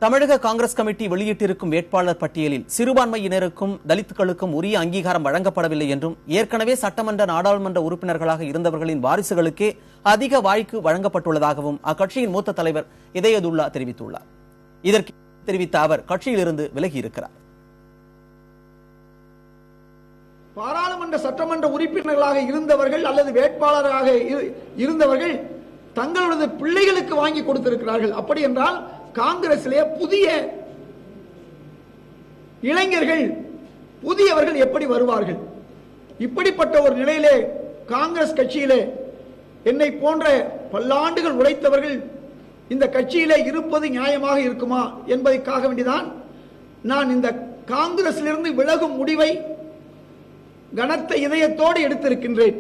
தமிழக காங்கிரஸ் கமிட்டி வெளியிட்டிருக்கும் வேட்பாளர் பட்டியலில் சிறுபான்மையினருக்கும் தலித்துகளுக்கும் உரிய அங்கீகாரம் வழங்கப்படவில்லை என்றும் ஏற்கனவே சட்டமன்ற நாடாளுமன்ற உறுப்பினர்களாக இருந்தவர்களின் வாரிசுகளுக்கே அதிக வாய்ப்பு வழங்கப்பட்டுள்ளதாகவும் அக்கட்சியின் மூத்த தலைவர் இதயதுல்லா தெரிவித்துள்ளார். இதற்கு தெரிவித்த அவர் கட்சியிலிருந்து விலகியிருக்கிறார். பாராளுமன்ற சட்டமன்ற உறுப்பினர்களாக இருந்தவர்கள் அல்லது வேட்பாளராக இருந்தவர்கள் தங்களது பிள்ளைகளுக்கு வாங்கி கொடுத்திருக்கிறார்கள். அப்படி என்றால் காங்கிரசிலே புதிய இளைஞர்கள் புதியவர்கள் எப்படி வருவார்கள்? இப்படிப்பட்ட ஒரு நிலையிலே காங்கிரஸ் கட்சியிலே என்னை போன்ற பல்லாண்டுகள் உழைத்தவர்கள் இந்த கட்சியிலே இருப்பது நியாயமாக இருக்குமா என்பதற்காக வேண்டிதான் நான் இந்த காங்கிரசிலிருந்து விலகும் முடிவை கனத்த இதயத்தோடு எடுத்திருக்கின்றேன்.